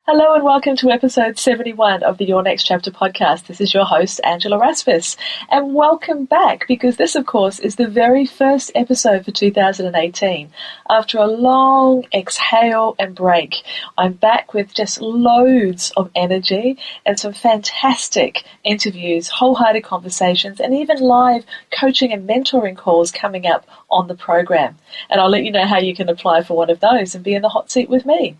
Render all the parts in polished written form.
Hello and welcome to episode 71 of the Your Next Chapter podcast. This is your host, Angela Rasmus. And welcome back, because this, of course, is the very first episode for 2018. After a long exhale and break, I'm back with just loads of energy and some fantastic interviews, wholehearted conversations, and even live coaching and mentoring calls coming up on the program. And I'll let you know how you can apply for one of those and be in the hot seat with me.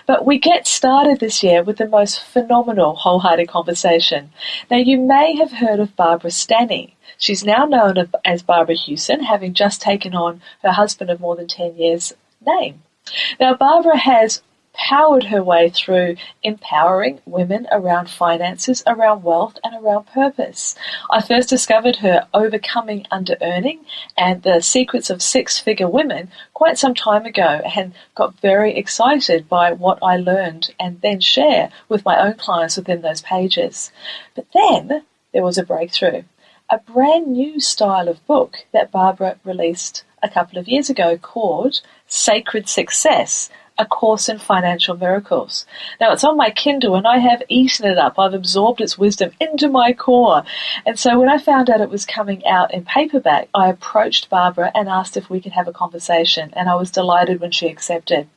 But we get started this year with the most phenomenal wholehearted conversation. Now, you may have heard of Barbara Stanny. She's now known as Barbara Hewson, having just taken on her husband of more than 10 years' name. Now, Barbara has powered her way through empowering women around finances, around wealth, and around purpose. I first discovered her Overcoming Under-Earning and the Secrets of Six-Figure Women quite some time ago, and got very excited by what I learned and then share with my own clients within those pages. But then there was a breakthrough, a brand new style of book that Barbara released a couple of years ago called Sacred Success, A Course in Financial Miracles. Now, it's on my Kindle and I have eaten it up. I've absorbed its wisdom into my core. And so when I found out it was coming out in paperback, I approached Barbara and asked if we could have a conversation, and I was delighted when she accepted.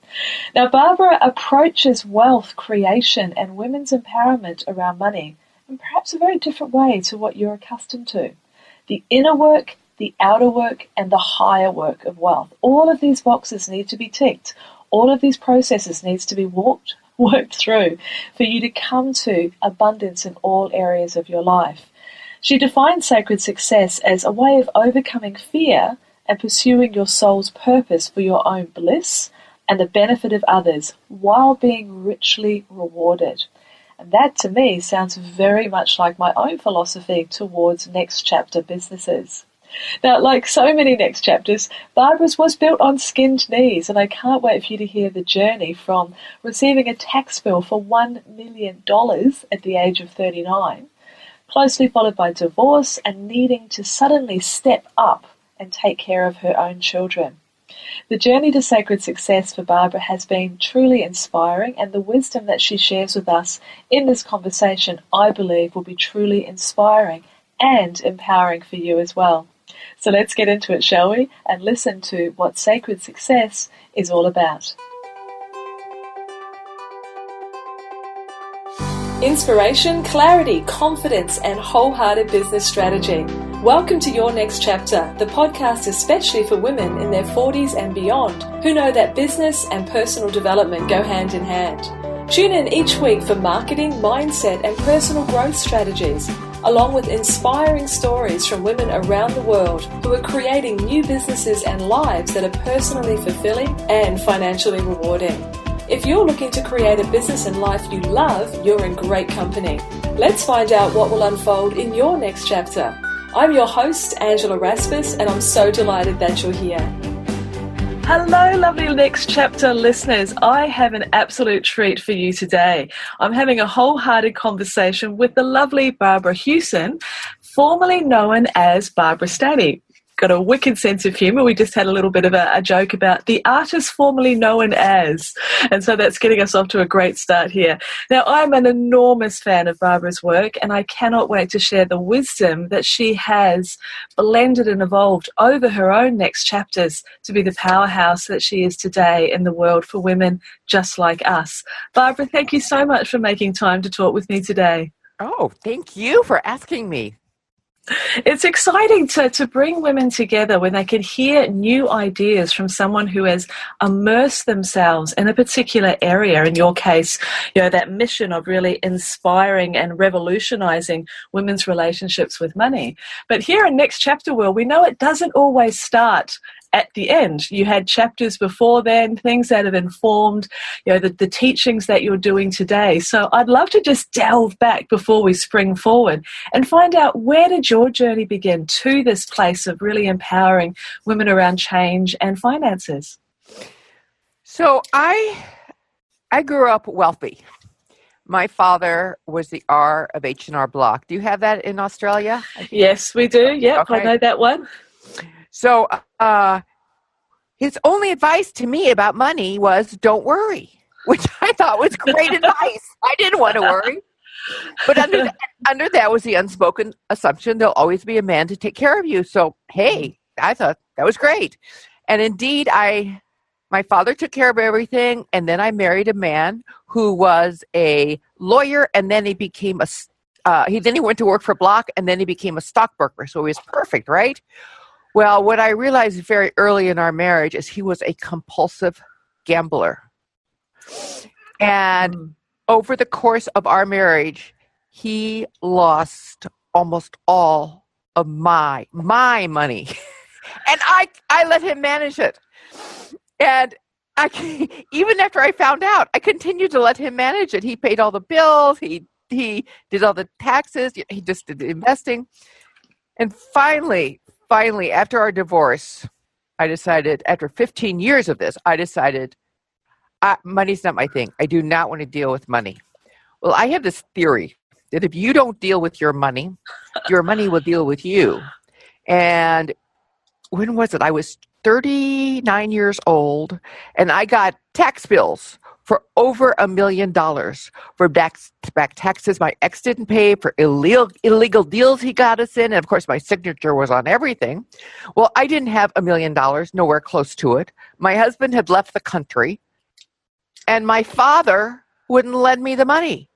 Now, Barbara approaches wealth creation and women's empowerment around money in perhaps a very different way to what you're accustomed to. The inner work, the outer work, and the higher work of wealth. All of these boxes need to be ticked. All of these processes needs to be worked through for you to come to abundance in all areas of your life. She defines sacred success as a way of overcoming fear and pursuing your soul's purpose for your own bliss and the benefit of others while being richly rewarded. And that, to me, sounds very much like my own philosophy towards next chapter businesses. Now, like so many next chapters, Barbara's was built on skinned knees, and I can't wait for you to hear the journey from receiving a tax bill for $1 million at the age of 39, closely followed by divorce and needing to suddenly step up and take care of her own children. The journey to sacred success for Barbara has been truly inspiring, and the wisdom that she shares with us in this conversation, I believe, will be truly inspiring and empowering for you as well. So let's get into it, shall we? And listen to what sacred success is all about. Inspiration, clarity, confidence, and wholehearted business strategy. Welcome to Your Next Chapter, the podcast especially for women in their 40s and beyond who know that business and personal development go hand in hand. Tune in each week for marketing, mindset, and personal growth strategies, along with inspiring stories from women around the world who are creating new businesses and lives that are personally fulfilling and financially rewarding. If you're looking to create a business and life you love, you're in great company. Let's find out what will unfold in your next chapter. I'm your host, Angela Rasmus, and I'm so delighted that you're here. Hello, lovely Next Chapter listeners. I have an absolute treat for you today. I'm having a wholehearted conversation with the lovely Barbara Hewson, formerly known as Barbara Stanny. Got a wicked sense of humour. We just had a little bit of a joke about the artist formerly known as. And so that's getting us off to a great start here. Now, I'm an enormous fan of Barbara's work, and I cannot wait to share the wisdom that she has blended and evolved over her own next chapters to be the powerhouse that she is today in the world for women just like us. Barbara, thank you so much for making time to talk with me today. Oh, thank you for asking me. It's exciting to bring women together when they can hear new ideas from someone who has immersed themselves in a particular area. In your case, that mission of really inspiring and revolutionizing women's relationships with money. But here in Next Chapter World, we know it doesn't always start at the end. You had chapters before then, things that have informed, the teachings that you're doing today. So I'd love to just delve back before we spring forward and find out, where did your journey begin to this place of really empowering women around change and finances? So I grew up wealthy. My father was the R of H&R Block. Do you have that in Australia? Yes, we do. Yep, okay. I know that one. So his only advice to me about money was, don't worry. which I thought was great advice. I didn't want to worry. But under that was the unspoken assumption there'll always be a man to take care of you. So, hey, I thought that was great. And indeed, my father took care of everything, and then I married a man who was a lawyer, and then he became he went to work for Block, and then he became a stockbroker. So he was perfect, right? Well, what I realized very early in our marriage is he was a compulsive gambler. And over the course of our marriage, he lost almost all of my money. And I let him manage it. And even after I found out, I continued to let him manage it. He paid all the bills. He did all the taxes. He just did the investing. And finally, after our divorce, I decided, after 15 years of this, money's not my thing. I do not want to deal with money. Well, I have this theory that if you don't deal with your money will deal with you. And when was it? I was 39 years old, and I got tax bills for over $1 million for back taxes my ex didn't pay, for illegal deals he got us in, and of course my signature was on everything. Well, I didn't have $1 million, nowhere close to it. My husband had left the and my father wouldn't lend me the money.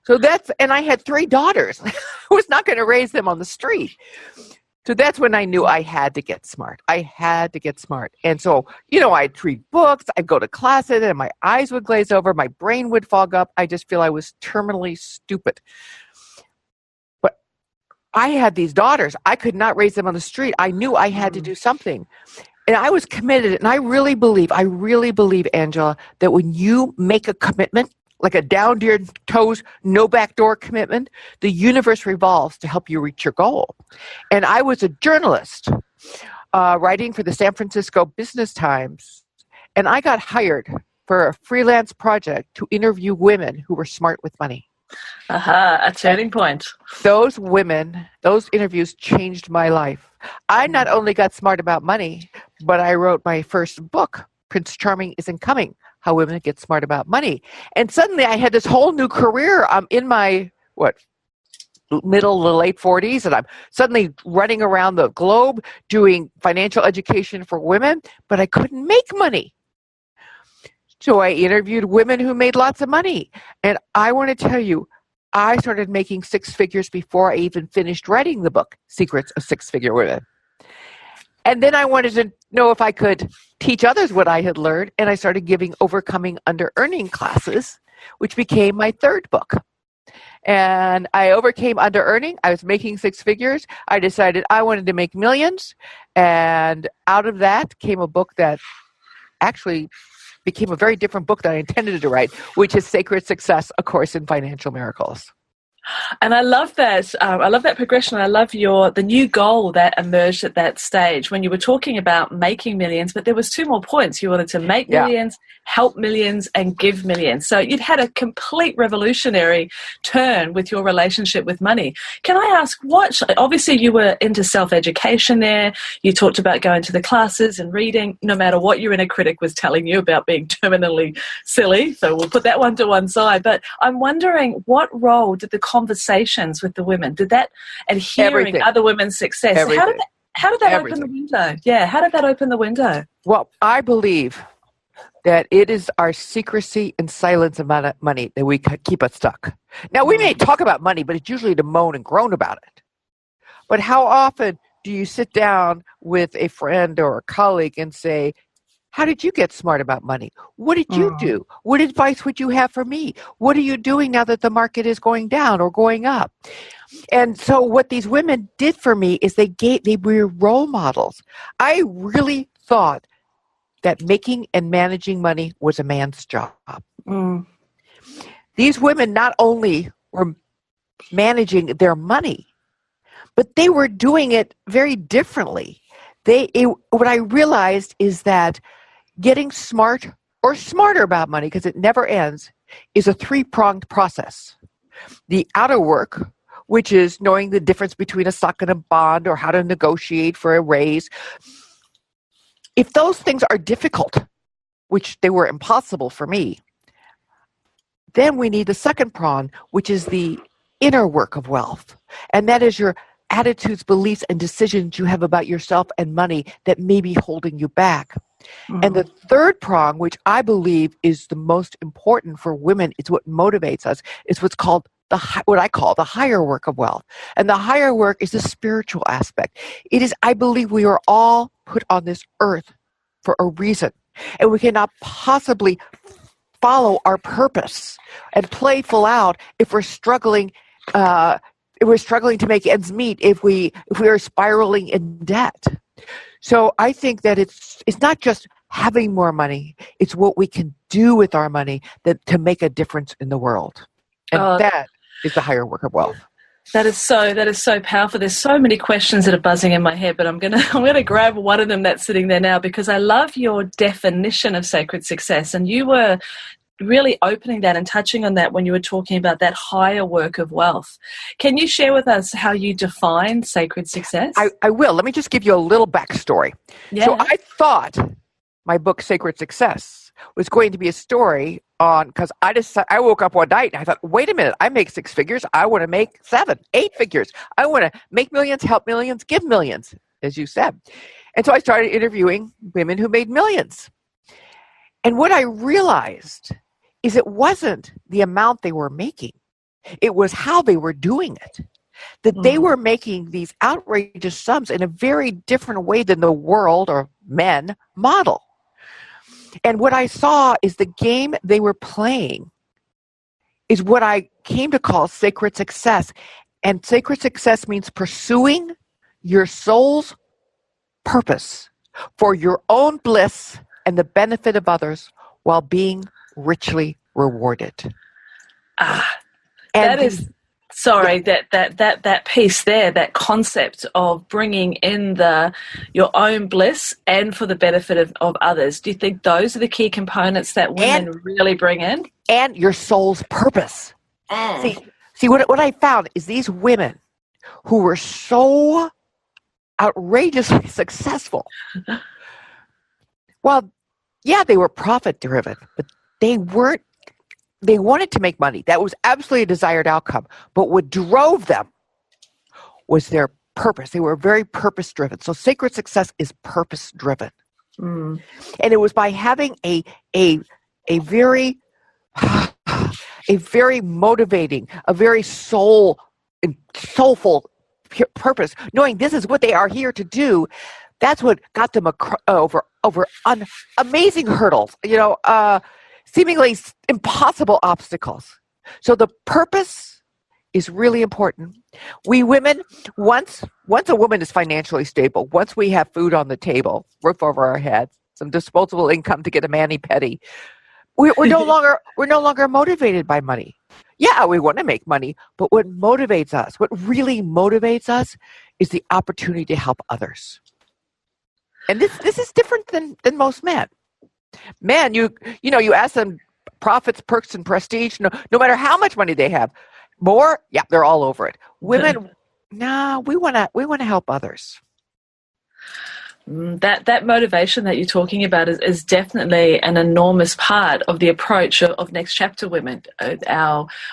And I had 3 daughters. I was not going to raise them on the street. So that's when I knew I had to get smart. And so, I'd read books, I'd go to classes, and my eyes would glaze over, my brain would fog up. I just feel I was terminally stupid. But I had these daughters. I could not raise them on the street. I knew I had to do something. And I was committed, and I really believe, Angela, that when you make a commitment, like a down to your toes, no backdoor commitment, the universe revolves to help you reach your goal. And I was a journalist writing for the San Francisco Business Times, and I got hired for a freelance project to interview women who were smart with money. A turning point. Those interviews changed my life. I not only got smart about money, but I wrote my first book, Prince Charming Isn't Coming, How Women Get Smart About Money. And suddenly I had this whole new career. I'm in my, middle to late 40s, and I'm suddenly running around the globe doing financial education for women, but I couldn't make money. So I interviewed women who made lots of money. And I want to tell you, I started making 6 figures before I even finished writing the book, Secrets of Six-Figure Women. And then I wanted to know if I could teach others what I had learned, and I started giving Overcoming Under-Earning classes, which became my 3rd book. And I overcame under-earning. I was making 6 figures. I decided I wanted to make millions, and out of that came a book that actually became a very different book than I intended to write, which is Sacred Success, A Course in Financial Miracles. And I love that. I love that progression. I love the new goal that emerged at that stage when you were talking about making millions, but there was 2 more points. You wanted to make millions, help millions, and give millions. So you'd had a complete revolutionary turn with your relationship with money. Can I ask, obviously you were into self-education there. You talked about going to the classes and reading, no matter what your inner critic was telling you about being terminally silly. So we'll put that one to one side. But I'm wondering, what role did the conversations with the women, and hearing Everything. Other women's success, how did that open the window? Yeah, how did that open the window? Well, I believe that it is our secrecy and silence about money that we keep us stuck. Now, we may talk about money, but it's usually to moan and groan about it. But how often do you sit down with a friend or a colleague and say, how did you get smart about money? What did you do? What advice would you have for me? What are you doing now that the market is going down or going up? And so what these women did for me is they were role models. I really thought that making and managing money was a man's job. These women not only were managing their money, but they were doing it very differently. What I realized is that getting smart or smarter about money, because it never ends, is a 3-pronged process. The outer work, which is knowing the difference between a stock and a bond or how to negotiate for a raise. If those things are difficult, which they were impossible for me, Then we need the second prong, which is the inner work of wealth. And that is your attitudes, beliefs, and decisions you have about yourself and money that may be holding you back. And the third prong, which I believe is the most important for women, is what motivates us, is what's called what I call the higher work of wealth. And the higher work is the spiritual aspect. It is, I believe we are all put on this earth for a reason. And we cannot possibly follow our purpose and play full out if we're struggling to make ends meet, if we are spiraling in debt. So I think that it's not just having more money, it's what we can do with our money to make a difference in the world. And that is the higher work of wealth. That is so powerful. There's so many questions that are buzzing in my head, but I'm gonna grab one of them that's sitting there now, because I love your definition of sacred success, and you were really opening that and touching on that when you were talking about that higher work of wealth. Can you share with us how you define sacred success? I will. Let me just give you a little backstory. Yeah. So I thought my book, Sacred Success, was going to be a story on, because I woke up one night and I thought, wait a minute, I make 6 figures. I want to make 7, 8 figures. I want to make millions, help millions, give millions, as you said. And so I started interviewing women who made millions. And what I realized is it wasn't the amount they were making. It was how they were doing it. That they were making these outrageous sums in a very different way than the world or men model. And what I saw is the game they were playing is what I came to call sacred success. And sacred success means pursuing your soul's purpose for your own bliss and the benefit of others while being richly rewarded. That piece there, that concept of bringing in your own bliss and for the benefit of others. Do you think those are the key components that women really bring in? And your soul's purpose. See what I found is these women who were so outrageously successful. Well, yeah, they were profit driven, but they wanted to make money. That was absolutely a desired outcome. But what drove them was their purpose. They were very purpose driven. So sacred success is purpose driven. And it was by having a very motivating, a very soulful purpose, knowing this is what they are here to do. That's what got them over amazing hurdles, seemingly impossible obstacles. So the purpose is really important. We women, once a woman is financially stable, once we have food on the table, roof over our heads, some disposable income to get a mani-pedi, we're no longer motivated by money. Yeah, we want to make money, but what really motivates us is the opportunity to help others. And this is different than most men. Men, you ask them profits, perks, and prestige, no matter how much money they have. More, yeah, they're all over it. Women, no, we want to help others. That motivation that you're talking about is definitely an enormous part of the approach of Next Chapter Women.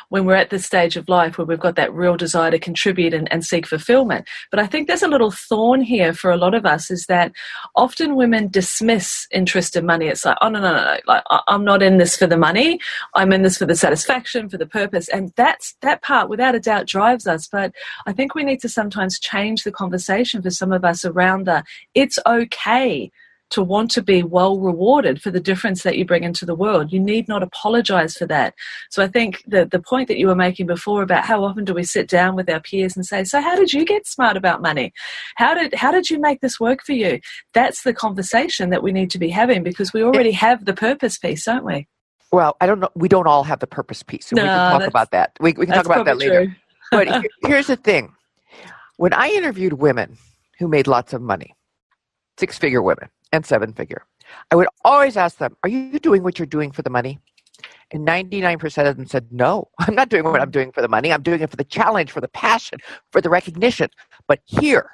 When we're at this stage of life where we've got that real desire to contribute and seek fulfillment. But I think there's a little thorn here for a lot of us, is that often women dismiss interest in money. It's like, oh, no. Like, I'm not in this for the money. I'm in this for the satisfaction, for the purpose. And that part, without a doubt, drives us. But I think we need to sometimes change the conversation for some of us around it's okay to want to be well rewarded for the difference that you bring into the world. You need not apologize for that. So I think the point that you were making before about how often do we sit down with our peers and say, so how did you get smart about money? How did you make this work for you? That's the conversation that we need to be having, because we already have the purpose piece, don't we? Well, I don't know. We don't all have the purpose piece. So we can talk about that. We can talk about that later. True. But here's the thing. When I interviewed women who made lots of money, 6-figure women and 7-figure, I would always ask them, are you doing what you're doing for the money? And 99% of them said, no, I'm not doing what I'm doing for the money. I'm doing it for the challenge, for the passion, for the recognition. But here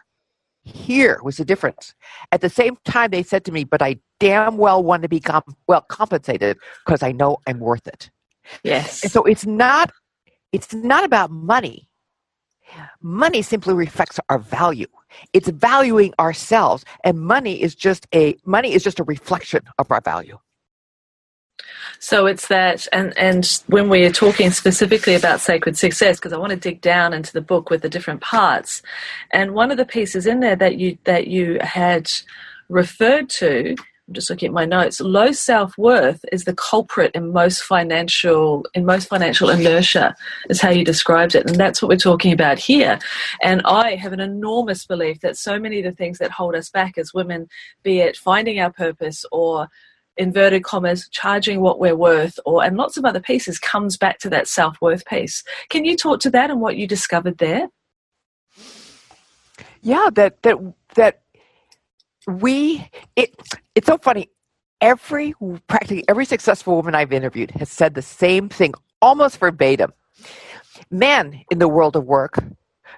was the difference. At the same time, they said to me, but I damn well want to be well compensated because I know I'm worth it. Yes. And so it's not about money. Money simply reflects our value. It's valuing ourselves, and money is just a reflection of our value. So it's that, and when we are talking specifically about sacred success, because I want to dig down into the book with the different parts, and one of the pieces in there that you had referred to, I'm just looking at my notes. Low self-worth is the culprit in most financial inertia, is how you described it, and that's what we're talking about here. And I have an enormous belief that so many of the things that hold us back as women, be it finding our purpose or inverted commas, charging what we're worth, and lots of other pieces, comes back to that self-worth piece. Can you talk to that and what you discovered there? Yeah, it's so funny. Practically every successful woman I've interviewed has said the same thing, almost verbatim. Men in the world of work,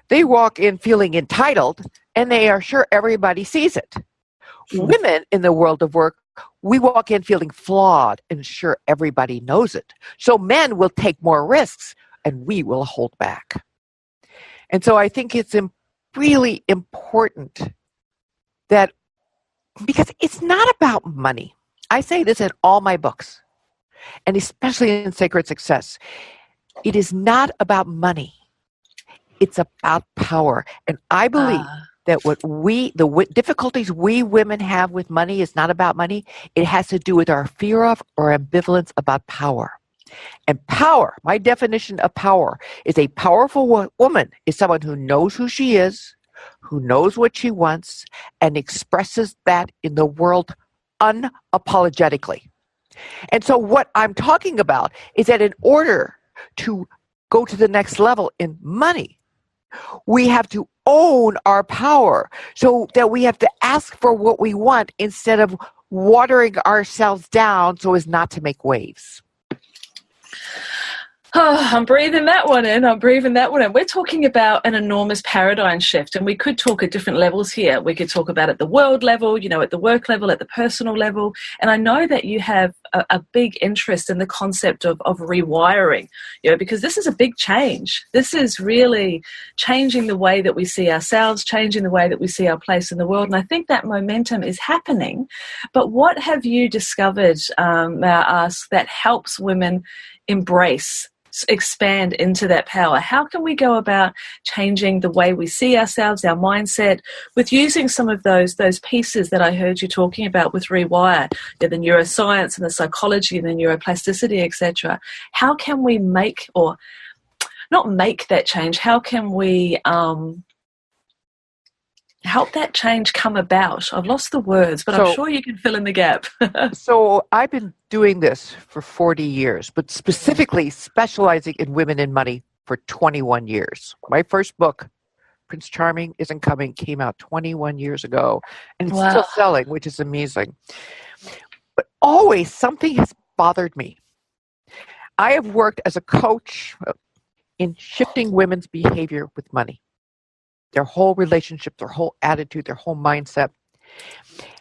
they walk in feeling entitled, and they are sure everybody sees it. Women in the world of work, we walk in feeling flawed and sure everybody knows it. So men will take more risks, and we will hold back. And so I think it's really important that, because it's not about money. I say this in all my books, and especially in Sacred Success. It is not about money. It's about power. And I believe that the difficulties we women have with money is not about money. It has to do with our fear of or ambivalence about power. And power, my definition of power, is a powerful woman is someone who knows who she is, who knows what she wants, and expresses that in the world unapologetically. And so what I'm talking about is that in order to go to the next level in money, we have to own our power, so that we have to ask for what we want instead of watering ourselves down so as not to make waves. Oh, I'm breathing that one in. We're talking about an enormous paradigm shift, and we could talk at different levels here. We could talk about at the world level, at the work level, at the personal level. And I know that you have a big interest in the concept of rewiring, because this is a big change. This is really changing the way that we see ourselves, changing the way that we see our place in the world. And I think that momentum is happening. But what have you discovered, may I ask, that helps women expand into that power? How can we go about changing the way we see ourselves, our mindset, with using some of those pieces that I heard you talking about with Rewire, the neuroscience and the psychology and the neuroplasticity, etc.? How can we not make that change? How can we help that change come about? I've lost the words, but I'm sure you can fill in the gap. So I've been doing this for 40 years, but specifically specializing in women and money for 21 years. My first book, Prince Charming Isn't Coming, came out 21 years ago, and it's still selling, which is amazing. But always something has bothered me. I have worked as a coach in shifting women's behavior with money. Their whole relationship, their whole attitude, their whole mindset.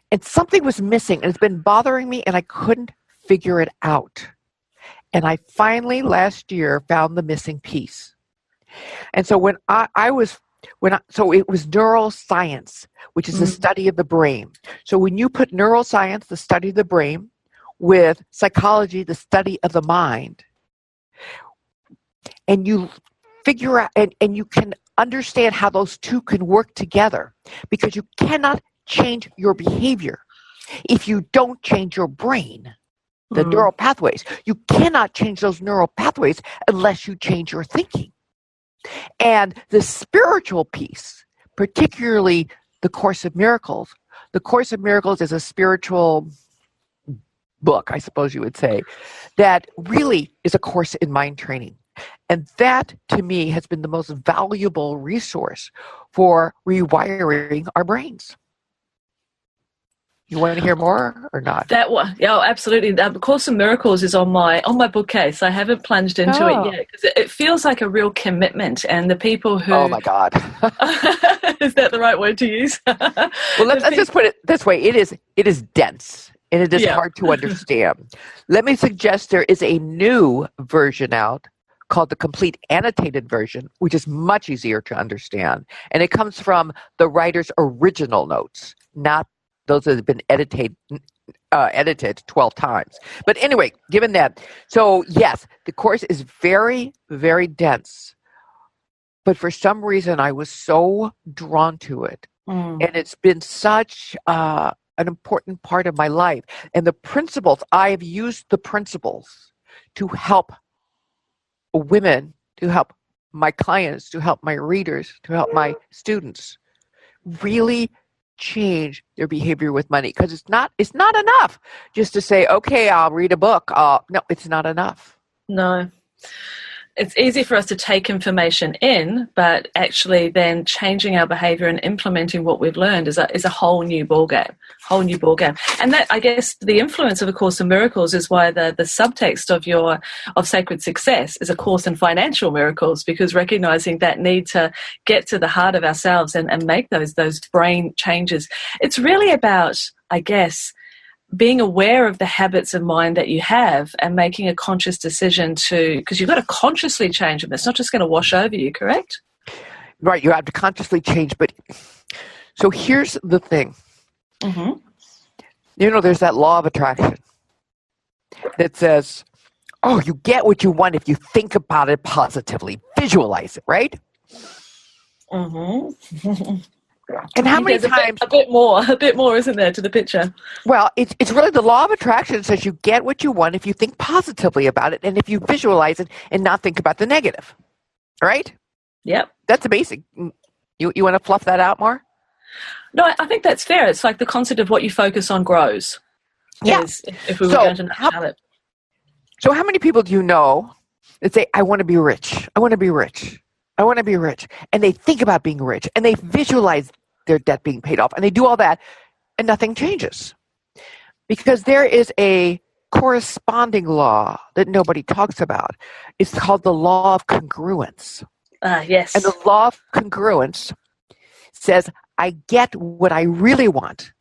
And something was missing, and it's been bothering me, and I couldn't figure it out. And I finally last year found the missing piece. And so it was neuroscience, which is the study of the brain. So when you put neuroscience, the study of the brain, with psychology, the study of the mind, and you figure out, and you can understand how those two can work together, because you cannot change your behavior if you don't change your brain, the neural pathways. You cannot change those neural pathways unless you change your thinking. And the spiritual piece, particularly the Course of Miracles is a spiritual book, I suppose you would say, that really is a course in mind training. And that, to me, has been the most valuable resource for rewiring our brains. You want to hear more or not? That one, yeah, absolutely. The Course of Miracles is on my bookcase. I haven't plunged into it yet, because it feels like a real commitment. And the people who... Oh, my God. Is that the right word to use? Well, let's just put it this way. It is dense. and it is hard to understand. Let me suggest there is a new version out called the Complete Annotated Version, which is much easier to understand. And it comes from the writer's original notes, not those that have been edited 12 times. But anyway, given that, so yes, the course is very, very dense. But for some reason, I was so drawn to it. And it's been such an important part of my life. And the principles, I have used the principles to help women, to help my clients, to help my readers, to help my students really change their behavior with money. Because it's not enough just to say, okay, I'll read a book. No, it's not enough. No. It's easy for us to take information in, but actually then changing our behavior and implementing what we've learned is a whole new ballgame. And that, I guess, the influence of A Course in Miracles is why the subtext of Sacred Success is A Course in Financial Miracles, because recognizing that need to get to the heart of ourselves and make those brain changes. It's really about, I guess, being aware of the habits of mind that you have and making a conscious decision because you've got to consciously change them. It's not just going to wash over you, correct? Right, you have to consciously change. But so here's the thing. Mm-hmm. There's that law of attraction that says, oh, you get what you want if you think about it positively. Visualize it, right? Mm-hmm. And how many times? A bit more, isn't there, to the picture? Well, it's really the law of attraction says you get what you want if you think positively about it and if you visualize it and not think about the negative, right? Yep. That's the basic. You want to fluff that out more? No, I think that's fair. It's like the concept of what you focus on grows. Yeah. If we were going to nail it. So how many people do you know that say, I want to be rich. I want to be rich. I want to be rich. And they think about being rich and they visualize their debt being paid off and they do all that and nothing changes. Because there is a corresponding law that nobody talks about. It's called the law of congruence. Yes. And the law of congruence says, I get what I really want,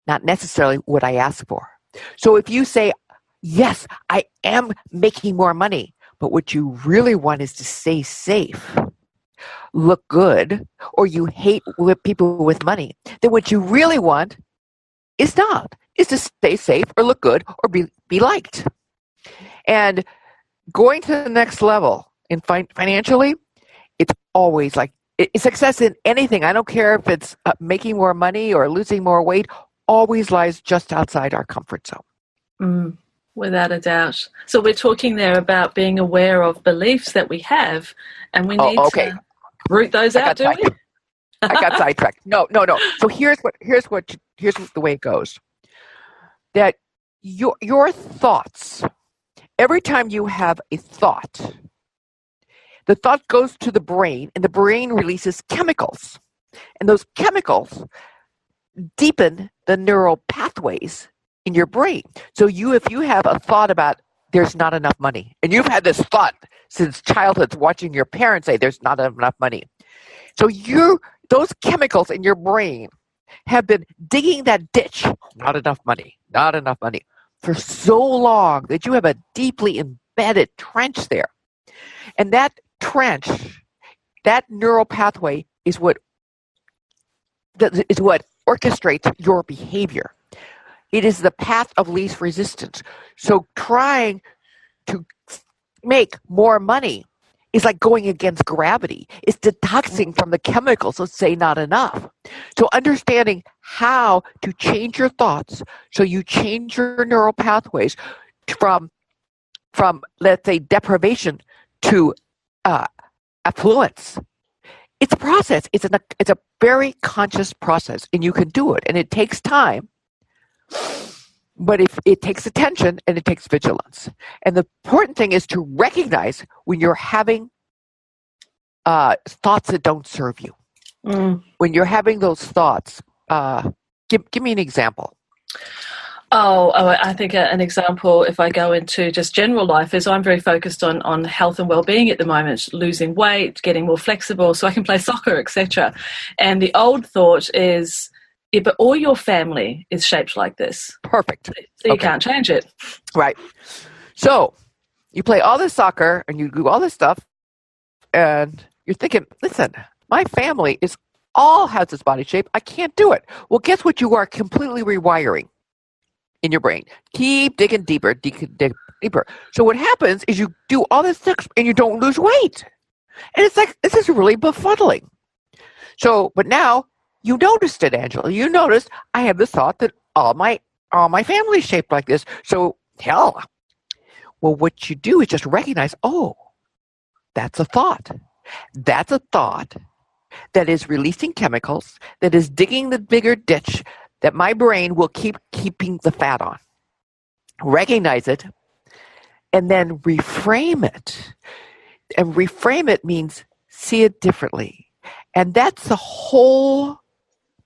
not necessarily what I ask for. So if you say, yes, I am making more money, but what you really want is to stay safe, look good, or you hate people with money, then what you really want is to stay safe or look good or be liked. And going to the next level in financially, it's always like success in anything. I don't care if it's making more money or losing more weight, always lies just outside our comfort zone. Without a doubt. So we're talking there about being aware of beliefs that we have, and we need to root those out, do we? I got sidetracked. No. So here's the way it goes. That your thoughts, every time you have a thought, the thought goes to the brain, and the brain releases chemicals. And those chemicals deepen the neural pathways in your brain. So if you have a thought about there's not enough money, and you've had this thought since childhood, watching your parents say there's not enough money. So those chemicals in your brain have been digging that ditch, not enough money, for so long that you have a deeply embedded trench there. And that trench, that neural pathway is what orchestrates your behavior. It is the path of least resistance. So trying to make more money is like going against gravity. It's detoxing from the chemicals that say not enough. So understanding how to change your thoughts so you change your neural pathways from let's say, deprivation to affluence. It's a process. It's a very conscious process, and you can do it. And it takes time. But if it takes attention and it takes vigilance. And the important thing is to recognize when you're having thoughts that don't serve you. When you're having those thoughts, give me an example. I think an example, if I go into just general life, is I'm very focused on health and well-being at the moment, losing weight, getting more flexible so I can play soccer, etc. And the old thought is, Yeah, but all your family is shaped like this. Perfect. So you can't change it. Right. So you play all this soccer and you do all this stuff, and you're thinking, listen, my family all has this body shape. I can't do it. Well, guess what you are completely rewiring in your brain. Keep digging deeper, dig deeper. So what happens is you do all this stuff and you don't lose weight. And it's like, this is really befuddling. So, but now you noticed it, Angela. You noticed I have this thought that all my family is shaped like this. So hell, well, what you do is just recognize, oh, that's a thought. That's a thought that is releasing chemicals, that is digging the bigger ditch that my brain will keep keeping the fat on. Recognize it, and then reframe it. And reframe it means see it differently. And that's the whole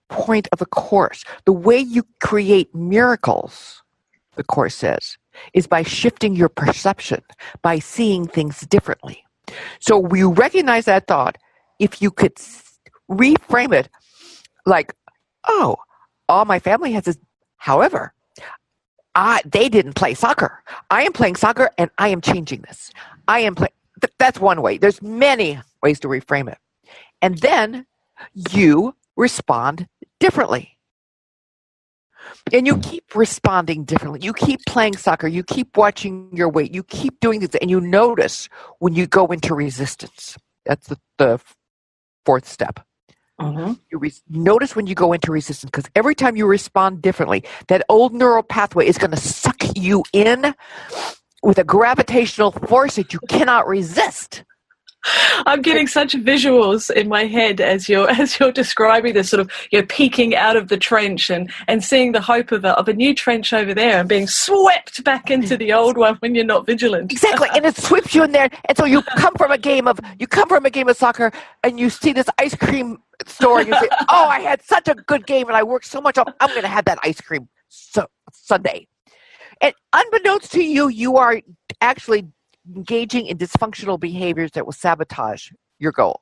point of the Course. The way you create miracles, the Course says, is by shifting your perception, by seeing things differently. So we recognize that thought. If you could reframe it like, oh, all my family has this. However, they didn't play soccer. I am playing soccer, and I am changing this. I am playing. That's one way. There's many ways to reframe it. And then you respond differently. And you keep responding differently. You keep playing soccer. You keep watching your weight. You keep doing this, and you notice when you go into resistance. That's the fourth step. Mm-hmm. You notice when you go into resistance, because every time you respond differently, that old neural pathway is going to suck you in with a gravitational force that you cannot resist. I'm getting such visuals in my head as you're describing this, sort of you're peeking out of the trench and seeing the hope of a new trench over there and being swept back into the old one when you're not vigilant. Exactly, and it sweeps you in there, and so you come from a game of soccer, and you see this ice cream store, and you say, "Oh, I had such a good game, and I worked so much. I'm going to have that ice cream Sunday." And unbeknownst to you, you are actually engaging in dysfunctional behaviors that will sabotage your goal.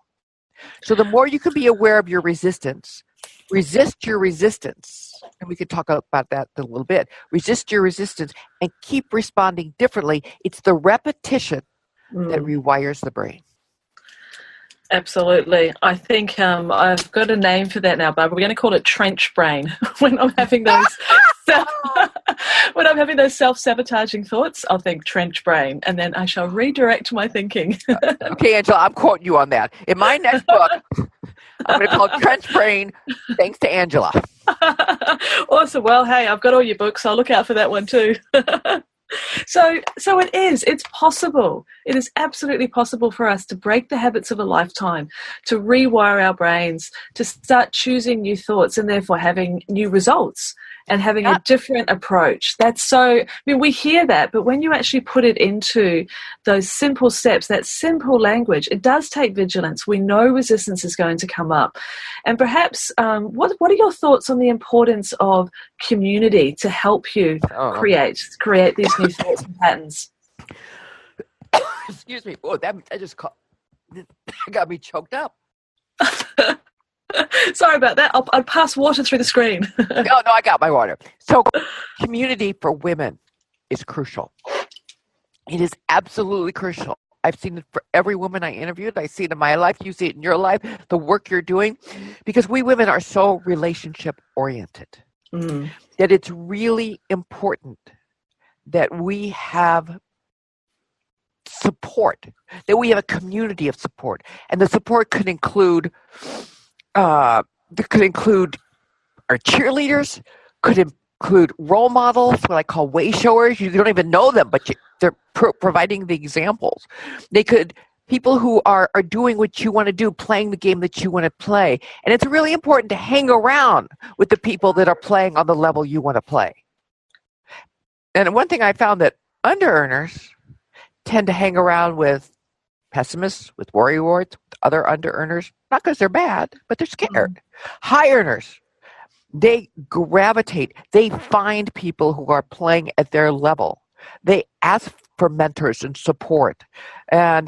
So the more you can be aware of your resistance, resist your resistance, and we can talk about that in a little bit, resist your resistance and keep responding differently. It's the repetition that rewires the brain. Absolutely. I think I've got a name for that now, Barbara. We're going to call it trench brain. When I'm having those self-sabotaging thoughts, I'll think trench brain, and then I shall redirect my thinking. Okay, Angela, I'm quoting you on that. In my next book, I'm going to call it Trench Brain, thanks to Angela. Awesome. Well, hey, I've got all your books. I'll look out for that one too. So it's possible. It is absolutely possible for us to break the habits of a lifetime, to rewire our brains, to start choosing new thoughts and therefore having new results and having a different approach. We hear that, but when you actually put it into those simple steps, that simple language, it does take vigilance. We know resistance is going to come up. And perhaps, what are your thoughts on the importance of community to help you create these new thoughts and patterns? Excuse me. Oh, that got me choked up. Sorry about that. I'll pass water through the screen. No, I got my water. So community for women is crucial. It is absolutely crucial. I've seen it for every woman I interviewed. I see it in my life. You see it in your life, the work you're doing, because we women are so relationship oriented that it's really important that we have support, that we have a community of support. And the support could include our cheerleaders, could include role models, what I call way showers. You don't even know them, but they're providing the examples. They could people who are doing what you want to do, playing the game that you want to play. And it's really important to hang around with the people that are playing on the level you want to play. And one thing I found that under-earners tend to hang around with pessimists, with worrywarts, with other under-earners, not because they're bad, but they're scared. High earners, they gravitate. They find people who are playing at their level. They ask for mentors and support. And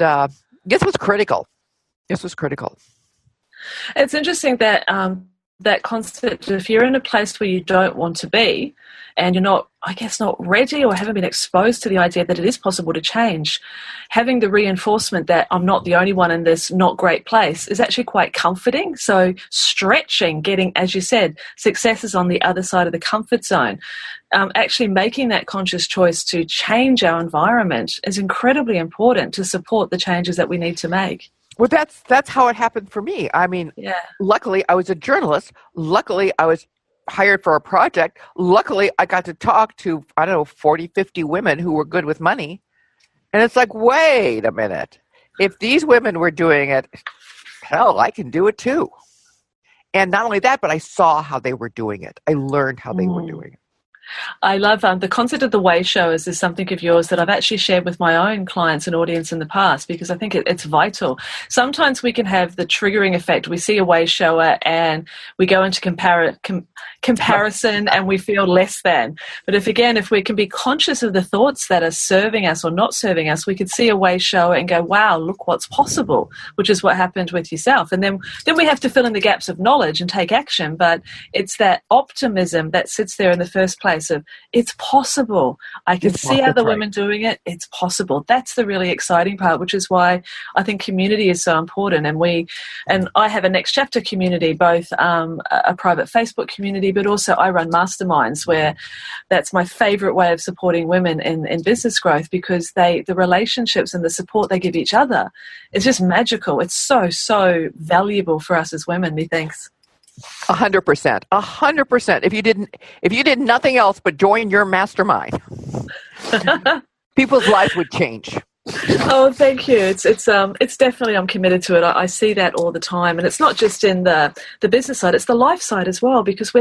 this was critical. It's interesting that that concept, if you're in a place where you don't want to be and you're not, I guess, not ready or haven't been exposed to the idea that it is possible to change, having the reinforcement that I'm not the only one in this not great place is actually quite comforting. So stretching, getting, as you said, successes on the other side of the comfort zone, actually making that conscious choice to change our environment is incredibly important to support the changes that we need to make. Well, that's how it happened for me. I mean, Luckily, I was a journalist. Luckily, I was hired for a project. Luckily, I got to talk to, 40, 50 women who were good with money. And it's like, wait a minute. If these women were doing it, hell, I can do it too. And not only that, but I saw how they were doing it. I learned how they were doing it. I love the concept of the way showers is something of yours that I've actually shared with my own clients and audience in the past, because I think it's vital. Sometimes we can have the triggering effect. We see a way shower and we go into comparison and we feel less than. But if we can be conscious of the thoughts that are serving us or not serving us, we could see a way shower and go, wow, look what's possible, which is what happened with yourself. And then we have to fill in the gaps of knowledge and take action. But it's that optimism that sits there in the first place of it's possible. I can see other women doing it. It's possible. That's the really exciting part, which is why I think community is so important. And I have a Next Chapter community, both a private Facebook community, but also I run masterminds where that's my favorite way of supporting women in business growth, because the relationships and the support they give each other is just magical. It's so valuable for us as women, methinks. 100%. 100%. If you did nothing else but join your mastermind, people's lives would change. Oh, thank you. It's definitely, I'm committed to it. I see that all the time, and it's not just in the business side; it's the life side as well. Because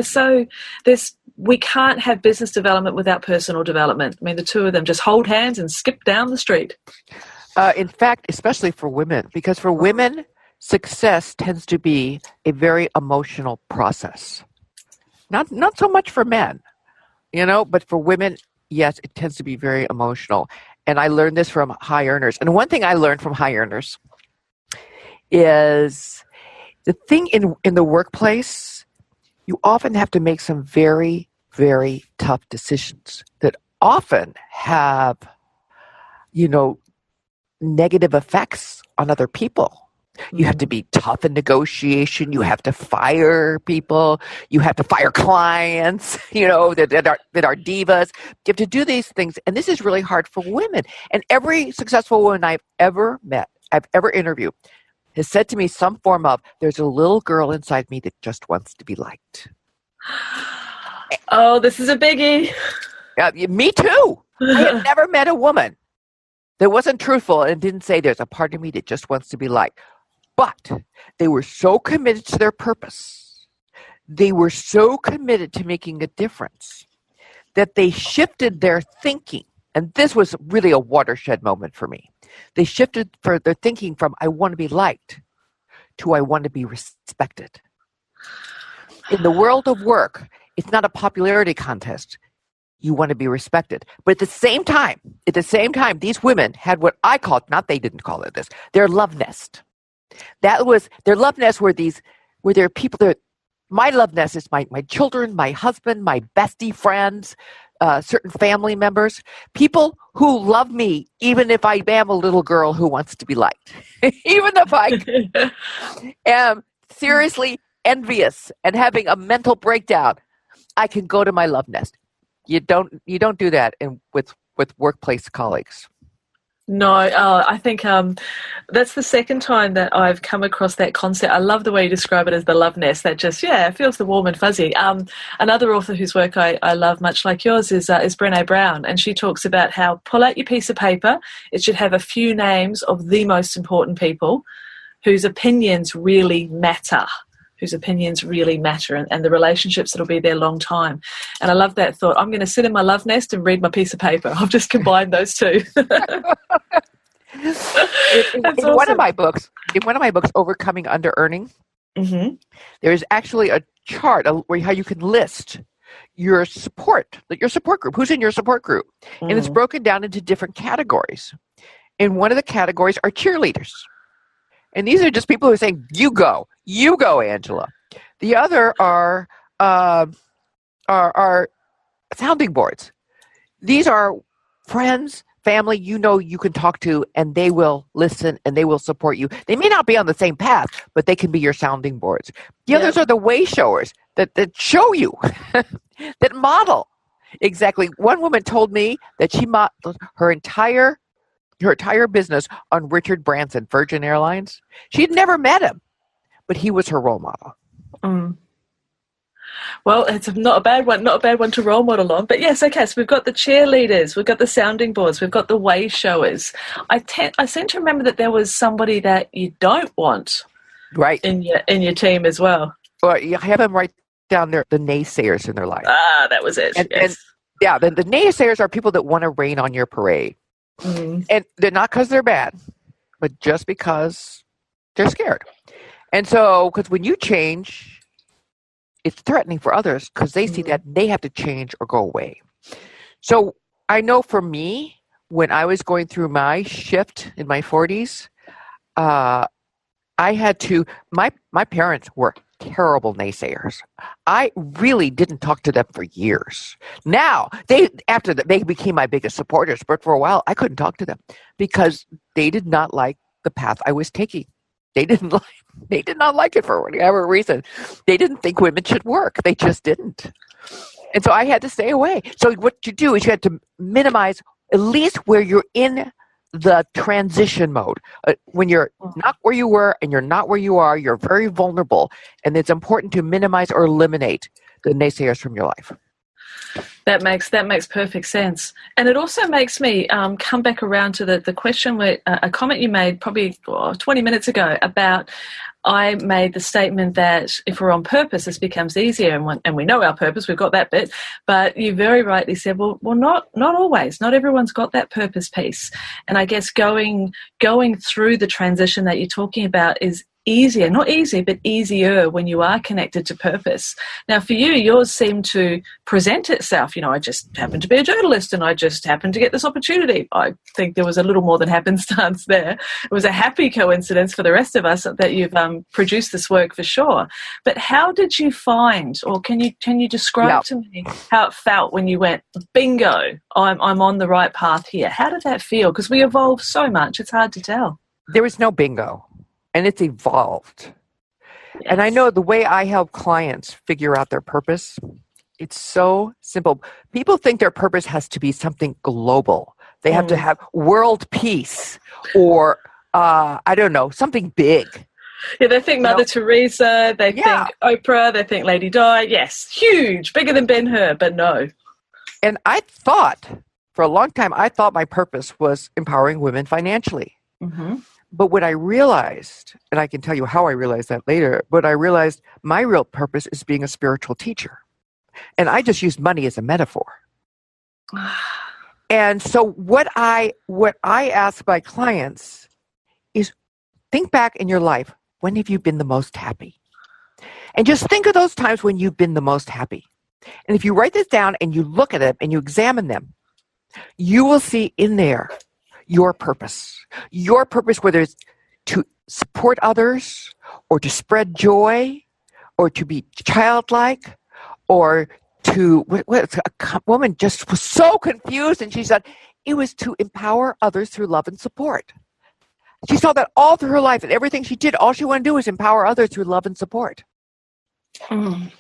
we can't have business development without personal development. I mean, the two of them just hold hands and skip down the street. In fact, especially for women, because for women, success tends to be a very emotional process. Not so much for men, but for women, yes, it tends to be very emotional. And I learned this from high earners. And one thing I learned from high earners is the thing in the workplace, you often have to make some very, very tough decisions that often have, negative effects on other people. You have to be tough in negotiation. You have to fire people. You have to fire clients, that are divas. You have to do these things. And this is really hard for women. And every successful woman I've ever met, I've ever interviewed, has said to me some form of, there's a little girl inside me that just wants to be liked. Oh, this is a biggie. Me too. I have never met a woman that wasn't truthful and didn't say there's a part of me that just wants to be liked. But they were so committed to their purpose. They were so committed to making a difference that they shifted their thinking. And this was really a watershed moment for me. They shifted for their thinking from I want to be liked to I want to be respected. In the world of work, it's not a popularity contest. You want to be respected. But at the same time, these women had what I called, not they didn't call it this, their love nest. That was their love nest were there people that my love nest is my children, my husband, my bestie friends, certain family members, people who love me, even if I am a little girl who wants to be liked, even if I am seriously envious and having a mental breakdown, I can go to my love nest. You don't do that with workplace colleagues. No, I think that's the second time that I've come across that concept. I love the way you describe it as the love nest. That just, it feels the warm and fuzzy. Another author whose work I love much like yours is Brené Brown, and she talks about how pull out your piece of paper. It should have a few names of the most important people whose opinions really matter. And the relationships that'll be there a long time. And I love that thought. I'm going to sit in my love nest and read my piece of paper. I've just combined those two. in one of my books, Overcoming Under-Earning, there's actually a chart where how you can list your support group. Who's in your support group? And it's broken down into different categories. And one of the categories are cheerleaders. And these are just people who are saying, you go, Angela. The other are sounding boards. These are friends, family you can talk to, and they will listen and they will support you. They may not be on the same path, but they can be your sounding boards. The others are the way showers that show you, that model. Exactly. One woman told me that she modeled her entire business on Richard Branson, Virgin Airlines. She'd never met him, but he was her role model. Mm. Well, it's not a bad one to role model on. But yes, okay, so we've got the cheerleaders, we've got the sounding boards, we've got the way showers. I seem to remember that there was somebody that you don't want right in your team as well. Or you have them right down there, the naysayers in their life. Ah, that was it. And the naysayers are people that want to rain on your parade. Mm. And they're not because they're bad, but just because they're scared. And so, because when you change, it's threatening for others because they see that they have to change or go away. So I know for me, when I was going through my shift in my 40s, I had to, my parents were terrible naysayers. I really didn't talk to them for years. Now, they became my biggest supporters, but for a while I couldn't talk to them because they did not like the path I was taking. They did not like it for whatever reason. They didn't think women should work. They just didn't. And so I had to stay away. So what you do is you had to minimize at least where you're in the transition mode. When you're not where you were and you're not where you are, you're very vulnerable. And it's important to minimize or eliminate the naysayers from your life. That makes perfect sense. And it also makes me come back around to the question where a comment you made probably 20 minutes ago about I made the statement that if we're on purpose, this becomes easier, and we know our purpose. We've got that bit, but you very rightly said, well, not always. Not everyone's got that purpose piece, and I guess going through the transition that you're talking about is easier, not easy, but easier when you are connected to purpose. Now, for you, yours seemed to present itself. I just happened to be a journalist and I just happened to get this opportunity. I think there was a little more than happenstance there. It was a happy coincidence for the rest of us that you've produced this work for sure. But how did you find, or can you describe to me how it felt when you went, bingo, I'm on the right path here? How did that feel? Because we evolve so much, it's hard to tell. There was no bingo. And it's evolved. Yes. And I know the way I help clients figure out their purpose, it's so simple. People think their purpose has to be something global. They have to have world peace or, I don't know, something big. Yeah, they think Mother Teresa, they think Oprah, they think Lady Di. Yes, huge, bigger than Ben-Hur, but no. And I thought, for a long time, my purpose was empowering women financially. Mm-hmm. But what I realized, and I can tell you how I realized that later, but I realized my real purpose is being a spiritual teacher. And I just use money as a metaphor. And so what I ask my clients is think back in your life, when have you been the most happy? And just think of those times when you've been the most happy. And if you write this down and you look at it and you examine them, you will see in there your purpose, whether it's to support others or to spread joy or to be childlike or to, a woman just was so confused and she said, it was to empower others through love and support. She saw that all through her life and everything she did, all she wanted to do was empower others through love and support. Mm.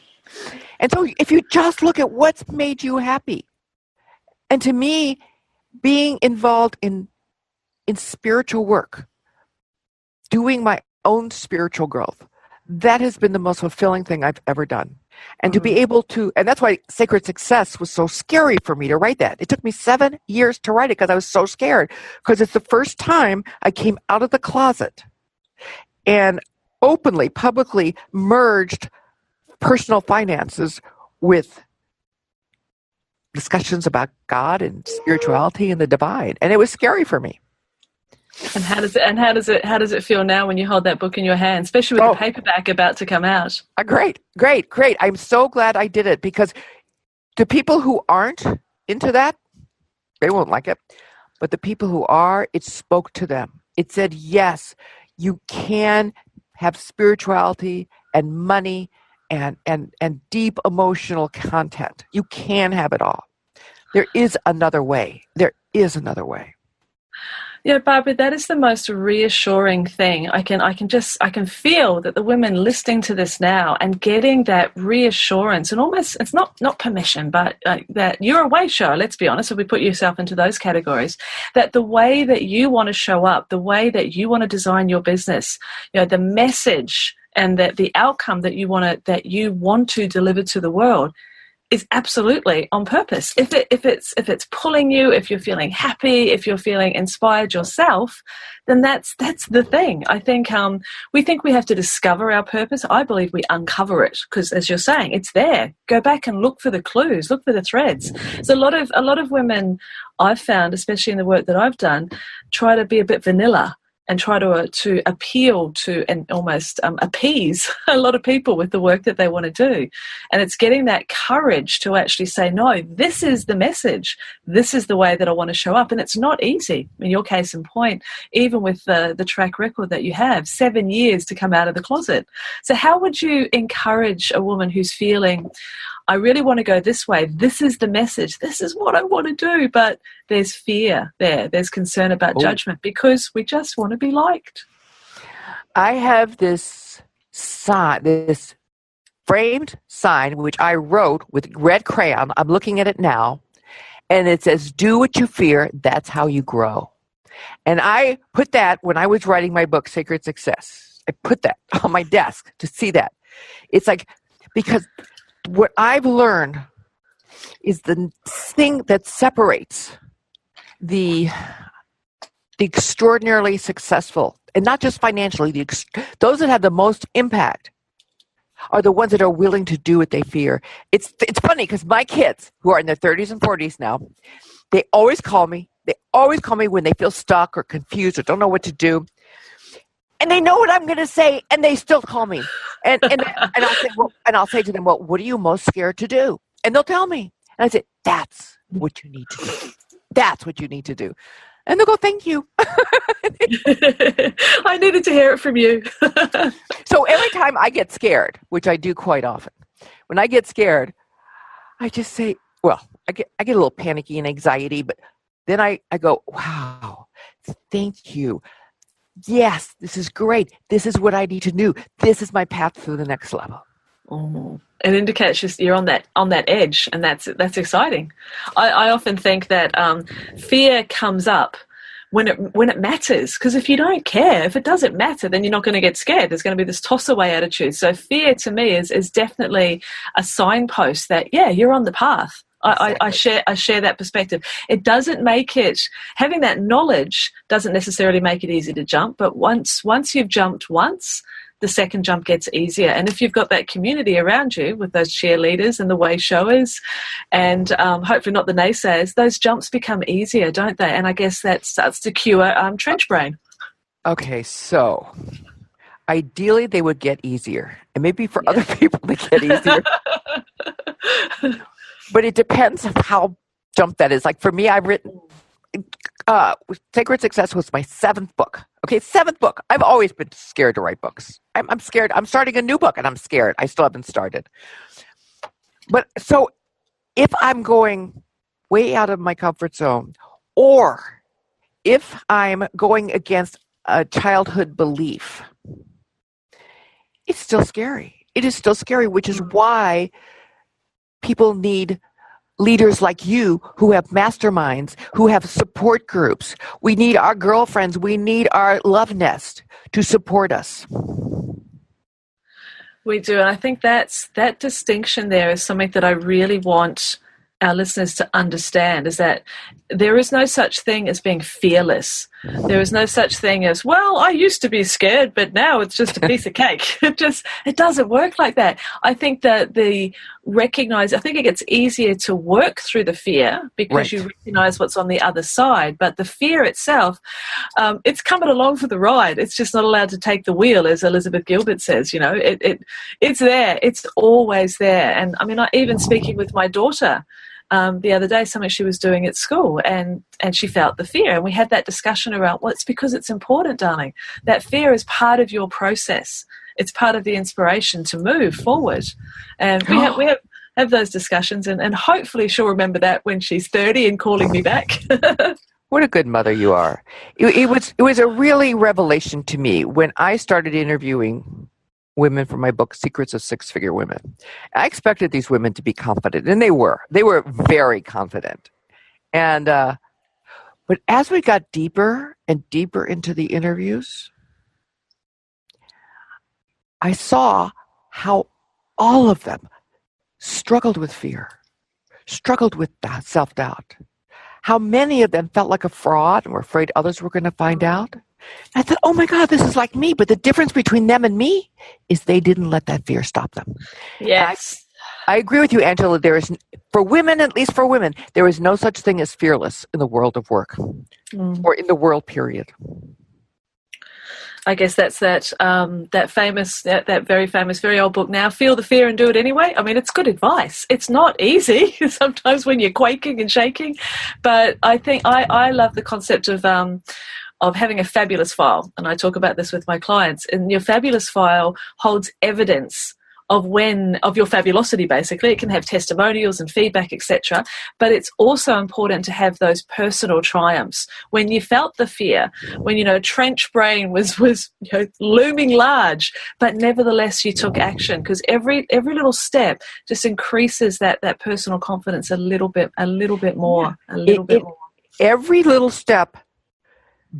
And so if you just look at what's made you happy, and to me, being involved in spiritual work, doing my own spiritual growth, that has been the most fulfilling thing I've ever done. And to be able to, and that's why Sacred Success was so scary for me to write that. It took me 7 years to write it because I was so scared, because it's the first time I came out of the closet and openly, publicly merged personal finances with discussions about God and spirituality and the divine. And it was scary for me. And how does it feel now when you hold that book in your hand, especially with the paperback about to come out? Great. I'm so glad I did it, because the people who aren't into that, they won't like it. But the people who are, it spoke to them. It said, yes, you can have spirituality and money and deep emotional content. You can have it all. There is another way. There is another way. Yeah, Barbara, that is the most reassuring thing. I can feel that the women listening to this now and getting that reassurance, and almost, it's not permission, but that you're a way shower, let's be honest, if we put yourself into those categories, that the way that you want to show up, the way that you want to design your business, the message and that the outcome that you want to deliver to the world is absolutely on purpose. If it's pulling you, if you're feeling happy, if you're feeling inspired yourself, then that's the thing. I think we think we have to discover our purpose. I believe we uncover it, because, as you're saying, it's there. Go back and look for the clues, look for the threads. So a lot of women I've found, especially in the work that I've done, try to be a bit vanilla and try to appeal to and almost appease a lot of people with the work that they want to do. And it's getting that courage to actually say, no, this is the message. This is the way that I want to show up. And it's not easy. In your case in point, even with the track record that you have, 7 years to come out of the closet. So how would you encourage a woman who's feeling, I really want to go this way. This is the message. This is what I want to do. But there's fear there. There's concern about judgment, because we just want to be liked. I have this sign, this framed sign, which I wrote with red crayon. I'm looking at it now. And it says, do what you fear. That's how you grow. And I put that when I was writing my book, Sacred Success. I put that on my desk to see that. It's like, because what I've learned is the thing that separates the extraordinarily successful, and not just financially, those that have the most impact are the ones that are willing to do what they fear. It's funny, because my kids, who are in their 30s and 40s now, they always call me. They always call me when they feel stuck or confused or don't know what to do. And they know what I'm going to say, and they still call me. And I'll say to them, well, what are you most scared to do? And they'll tell me. And I say, that's what you need to do. That's what you need to do. And they'll go, thank you. I needed to hear it from you. So every time I get scared, which I do quite often, when I get scared, I just say, well, I get a little panicky and anxiety, but then I go, wow, thank you. Yes, this is great. This is what I need to do. This is my path to the next level. Oh, it indicates you're on that edge, and that's exciting. I often think that fear comes up when it matters, because if you don't care, if it doesn't matter, then you're not going to get scared. There's going to be this toss away attitude. So fear to me is definitely a signpost that, yeah, you're on the path. I share that perspective. It doesn't make it, having that knowledge doesn't necessarily make it easy to jump, but once you've jumped once, the second jump gets easier. And if you've got that community around you with those cheerleaders and the way showers and hopefully not the naysayers, those jumps become easier, don't they? And I guess that starts to cure trench brain. Okay, so ideally they would get easier. And maybe for other people they get easier. But it depends on how jump that is. Like for me, I've written, Sacred Success was my 7th book. Okay, 7th book. I've always been scared to write books. I'm scared. I'm starting a new book and I'm scared. I still haven't started. But so if I'm going way out of my comfort zone, or if I'm going against a childhood belief, it's still scary. It is still scary, which is why people need leaders like you who have masterminds, who have support groups. We need our girlfriends. We need our love nest to support us. We do. And I think that distinction there is something that I really want our listeners to understand, is that there is no such thing as being fearless. There is no such thing as, well, I used to be scared, but now it's just a piece of cake. It doesn't work like that. I think that I think it gets easier to work through the fear because you recognize what's on the other side. But the fear itself, it's coming along for the ride. It's just not allowed to take the wheel, as Elizabeth Gilbert says. You know, it's there. It's always there. And I mean, even speaking with my daughter the other day, something she was doing at school, and she felt the fear, and we had that discussion around, well, it's because it's important, darling. That fear is part of your process. it's part of the inspiration to move forward. And we have those discussions, and hopefully she'll remember that when she's 30 and calling me back. What a good mother you are. It was a really revelation to me when I started interviewing women for my book, Secrets of Six-Figure Women. I expected these women to be confident, and they were. They were very confident. And but as we got deeper and deeper into the interviews, I saw how all of them struggled with fear, struggled with self-doubt. How many of them felt like a fraud and were afraid others were going to find out. I thought, oh my God, this is like me. But the difference between them and me is they didn't let that fear stop them. Yes. I agree with you, Angela. There is, for women, at least for women, there is no such thing as fearless in the world of work or in the world, period. I guess that's that very famous, very old book now, Feel the Fear and Do It Anyway. I mean, it's good advice. It's not easy sometimes when you're quaking and shaking, but I think I love the concept of having a fabulous file. And I talk about this with my clients. And your fabulous file holds evidence of your fabulosity, basically. It can have testimonials and feedback, etc. But it's also important to have those personal triumphs. When you felt the fear, when, trench brain was looming large, but nevertheless you took action, because every little step just increases that personal confidence a little bit more. Every little step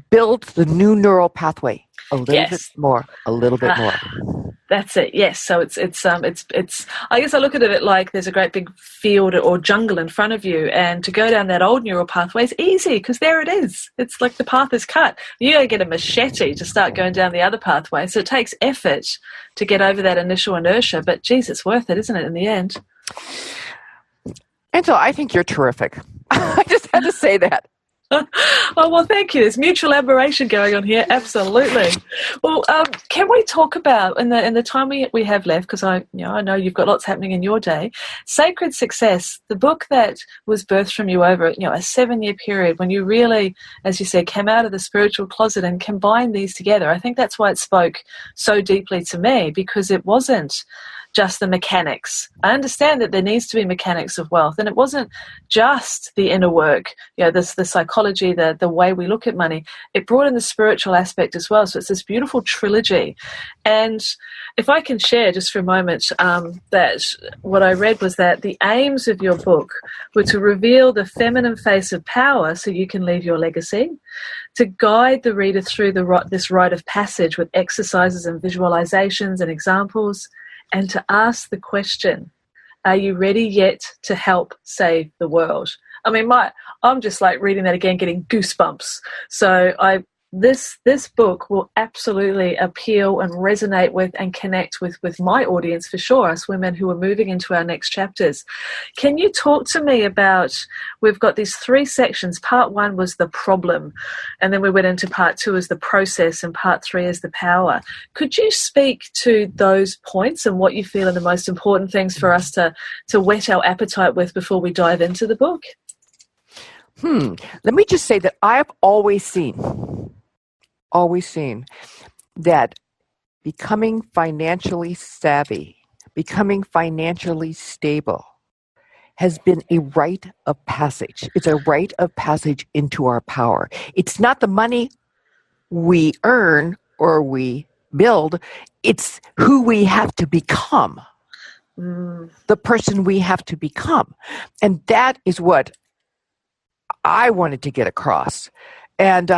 builds the new neural pathway a little bit more. That's it. Yes. So it's. I guess I look at it like there's a great big field or jungle in front of you, and to go down that old neural pathway is easy because there it is. It's like the path is cut. You got to get a machete to start going down the other pathway. So it takes effort to get over that initial inertia. But geez, it's worth it, isn't it? In the end. Angela, I think you're terrific. I just had to say that. Oh, well, thank you. There's mutual admiration going on here. Absolutely. Well, can we talk about, in the time we have left, because I know you've got lots happening in your day, Sacred Success, the book that was birthed from you over a 7-year period when you really, as you said, came out of the spiritual closet and combined these together. I think that's why it spoke so deeply to me, because it wasn't just the mechanics. I understand that there needs to be mechanics of wealth, and it wasn't just the inner work, the psychology, the way we look at money. It brought in the spiritual aspect as well. So it's this beautiful trilogy. And if I can share just for a moment, that what I read was that the aims of your book were to reveal the feminine face of power so you can leave your legacy, to guide the reader through this rite of passage with exercises and visualizations and examples, and to ask the question, are you ready yet to help save the world? I mean, I'm just like reading that again, getting goosebumps. So this book will absolutely appeal and resonate with and connect with my audience for sure, us women who are moving into our next chapters. Can you talk to me about, we've got these 3 sections. Part 1 was the problem, and then we went into part 2 as the process, and part 3 is the power. Could you speak to those points and what you feel are the most important things for us to whet our appetite with before we dive into the book? Let me just say that I've always seen that becoming financially savvy, becoming financially stable has been a rite of passage. It's a rite of passage into our power. It's not the money we earn or we build. It's who we have to become, the person we have to become. And that is what I wanted to get across. And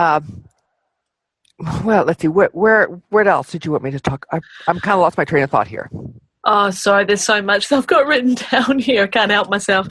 well, let's see. Where else did you want me to talk? I'm kind of lost my train of thought here. Oh, sorry. There's so much that I've got written down here. I can't help myself.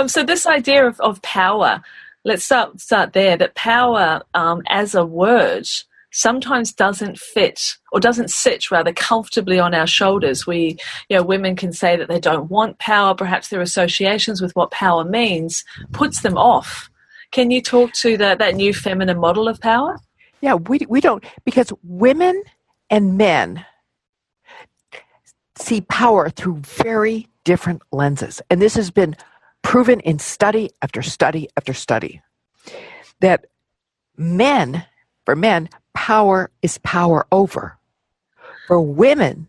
So this idea of power. Let's start there. That power, as a word, sometimes doesn't fit, or doesn't sit rather comfortably on our shoulders. Women can say that they don't want power. Perhaps their associations with what power means puts them off. Can you talk to that new feminine model of power? Yeah, we don't, because women and men see power through very different lenses. And this has been proven in study after study after study, that for men, power is power over. For women,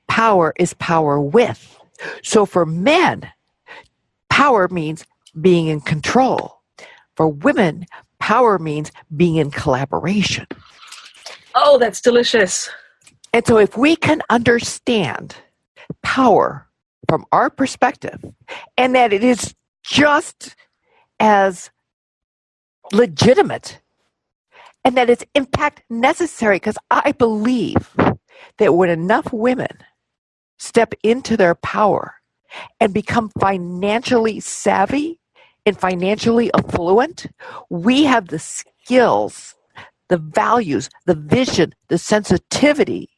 power is power with. So for men, power means being in control. For women, power means being in collaboration. Oh, that's delicious. And so if we can understand power from our perspective, and that it is just as legitimate, and that it's in fact necessary, because I believe that when enough women step into their power and become financially savvy and financially affluent, we have the skills, the values, the vision, the sensitivity,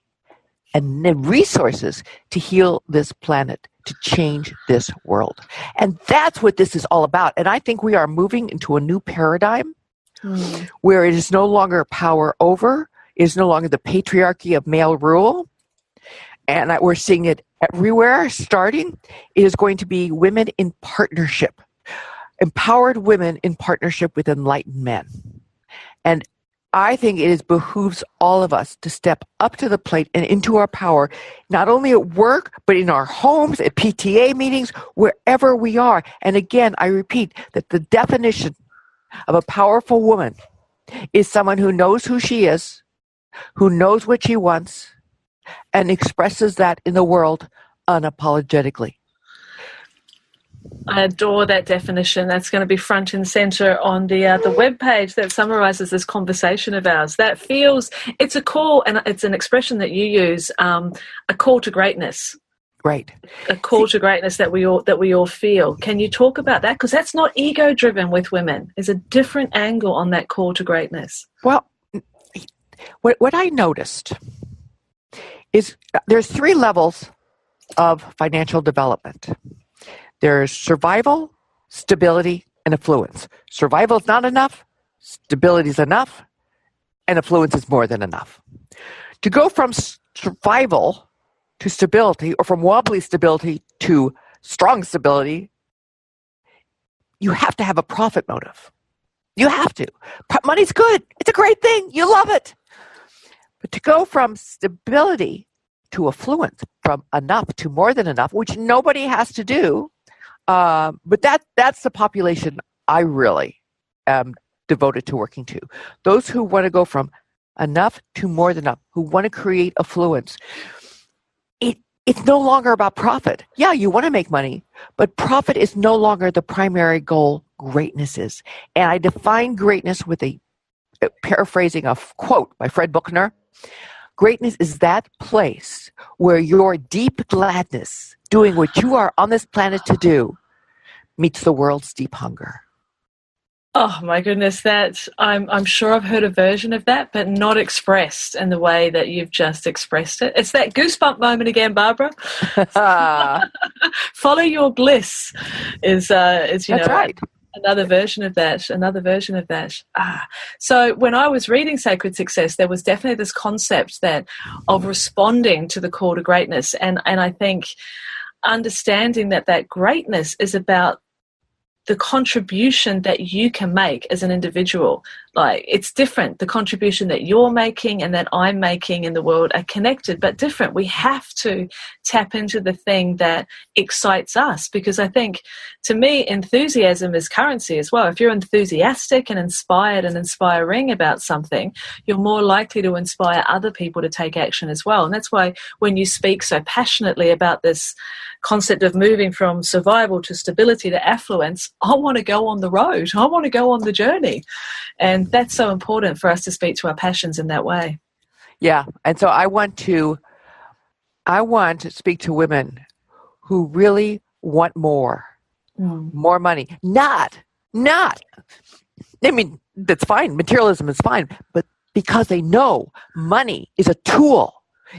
and the resources to heal this planet, to change this world. And that's what this is all about. And I think we are moving into a new paradigm where it is no longer power over, it is no longer the patriarchy of male rule. And we're seeing it everywhere starting. It is going to be women in partnership, empowered women in partnership with enlightened men. And I think it behooves all of us to step up to the plate and into our power, not only at work, but in our homes, at PTA meetings, wherever we are. And again, I repeat that the definition of a powerful woman is someone who knows who she is, who knows what she wants, and expresses that in the world unapologetically. I adore that definition. That's going to be front and center on the webpage that summarizes this conversation of ours. That feels, it's a call, and it's an expression that you use, a call to greatness. Right. A call to greatness that we all feel. Can you talk about that? Because that's not ego-driven with women. There's a different angle on that call to greatness. Well, what I noticed is there's 3 levels of financial development. There's survival, stability, and affluence. Survival is not enough, stability is enough, and affluence is more than enough. To go from survival to stability, or from wobbly stability to strong stability, you have to have a profit motive. You have to. Money's good. It's a great thing. You love it. But to go from stability to affluence, from enough to more than enough, which nobody has to do, but that's the population I really am devoted to working to. Those who want to go from enough to more than enough, who want to create affluence. It's no longer about profit. Yeah, you want to make money, but profit is no longer the primary goal. Greatness is. And I define greatness with paraphrasing a quote by Fred Buchner. Greatness is that place where your deep gladness, doing what you are on this planet to do, meets the world's deep hunger. Oh my goodness, I'm sure I've heard a version of that, but not expressed in the way that you've just expressed it. It's that goosebump moment again, Barbara. Follow your bliss is That's right. Another version of that. So when I was reading Sacred Success, there was definitely this concept of responding to the call to greatness. And I think understanding that greatness is about the contribution that you can make as an individual. Like, it's different. The contribution that you're making and that I'm making in the world are connected but different. We have to tap into the thing that excites us, because I think, to me, enthusiasm is currency as well. If you're enthusiastic and inspired and inspiring about something, you're more likely to inspire other people to take action as well. And that's why when you speak so passionately about this concept of moving from survival to stability to affluence, I want to go on the road. I want to go on the journey. And that's so important for us to speak to our passions in that way. Yeah. And so I want to speak to women who really want more money. Not, I mean, that's fine. Materialism is fine. But because they know money is a tool.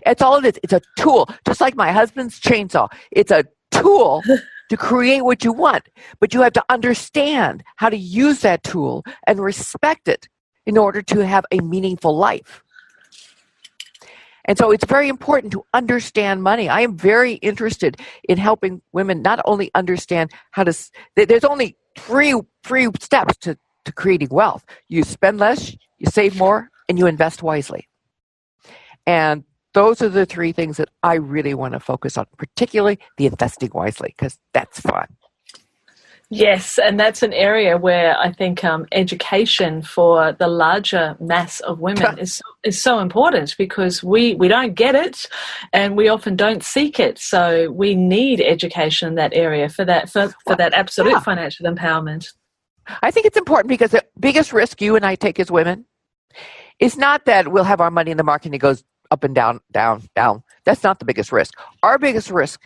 It's all it is. It's a tool. Just like my husband's chainsaw. It's a tool to create what you want. But you have to understand how to use that tool and respect it in order to have a meaningful life. And so it's very important to understand money. I am very interested in helping women not only understand how to, there's only three steps to creating wealth. You spend less, you save more, and you invest wisely. And those are the three things that I really want to focus on, particularly the investing wisely, because that's fun. Yes, and that's an area where I think education for the larger mass of women is so important, because we don't get it, and we often don't seek it. So we need education in that area for that that absolute financial empowerment. I think it's important because the biggest risk you and I take as women is not that we'll have our money in the market and it goes up and down, down, down. That's not the biggest risk. Our biggest risk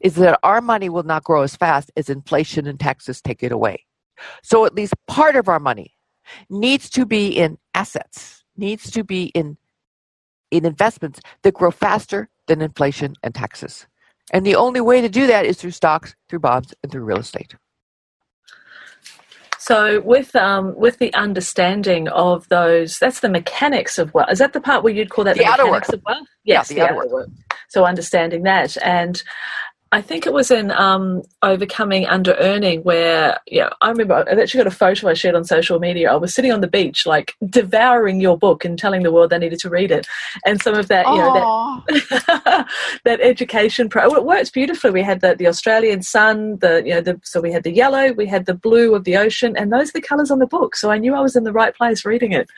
is that our money will not grow as fast as inflation and taxes take it away. So at least part of our money needs to be in assets, needs to be in investments that grow faster than inflation and taxes. And the only way to do that is through stocks, through bonds, and through real estate. So with the understanding of those, that's the mechanics of wealth. Is that the part where you'd call that the mechanics of wealth? Yes, the outer work. So understanding that. And I think it was in Overcoming Under-Earning where, I remember I've actually got a photo I shared on social media. I was sitting on the beach, like devouring your book and telling the world they needed to read it. And some of that, that education, it works beautifully. We had the Australian sun, so we had the yellow, we had the blue of the ocean, and those are the colours on the book. So I knew I was in the right place reading it.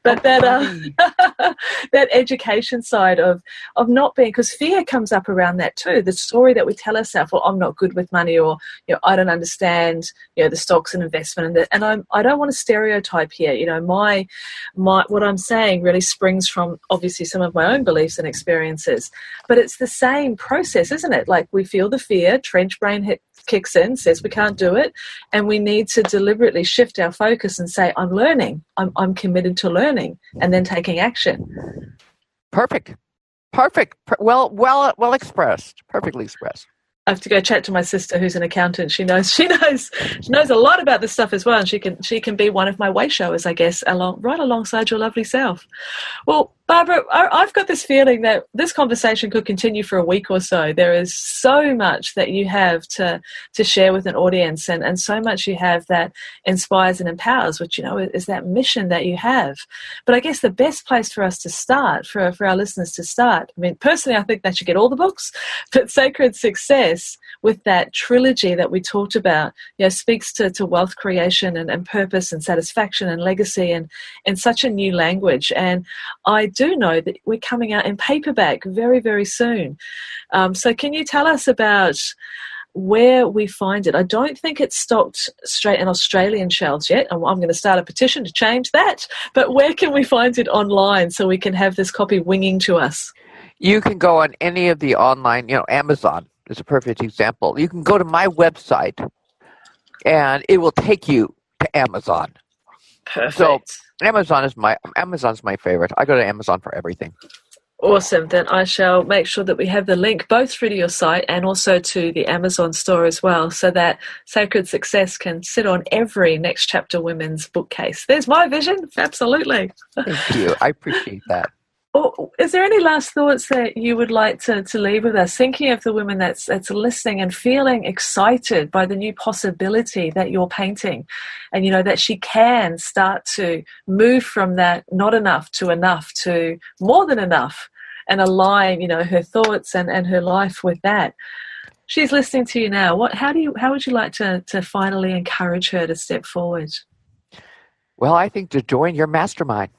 But that education side of not being, because fear comes up around that too. The story that we tell ourselves, well, I'm not good with money, or I don't understand the stocks and investment, and I don't want to stereotype here. My what I'm saying really springs from obviously some of my own beliefs and experiences, but it's the same process, isn't it? Like, we feel the fear, trench brain kicks in, says we can't do it, and we need to deliberately shift our focus and say, I'm learning, I'm committed to learning, and then taking action. Perfect. Well expressed. Perfectly expressed. I have to go chat to my sister, who's an accountant. She knows a lot about this stuff as well, and she can be one of my way showers, I guess, right alongside your lovely self. Well, Barbara, I've got this feeling that this conversation could continue for a week or so. There is so much that you have to share with an audience, and so much you have that inspires and empowers, which, is that mission that you have. But I guess the best place for us to start, for our listeners to start, I mean, personally, I think they should get all the books, but Sacred Success, with that trilogy that we talked about, speaks to wealth creation and purpose and satisfaction and legacy and in such a new language. And I do know that we're coming out in paperback very, very soon. So can you tell us about where we find it? I don't think it's stocked straight in Australian shelves yet. I'm going to start a petition to change that. But where can we find it online so we can have this copy winging to us? You can go on any of the online, Amazon is a perfect example. You can go to my website and it will take you to Amazon. Perfect. So Amazon's my favorite. I go to Amazon for everything. Awesome. Then I shall make sure that we have the link both through to your site and also to the Amazon store as well, so that Sacred Success can sit on every Next Chapter Women's bookcase. There's my vision. Absolutely. Thank you. I appreciate that. Is there any last thoughts that you would like to leave with us, thinking of the women that's listening and feeling excited by the new possibility that you're painting, and that she can start to move from that not enough to more than enough, and align her thoughts and her life with that? She's listening to you now. How would you like to finally encourage her to step forward? Well, I think to join your mastermind.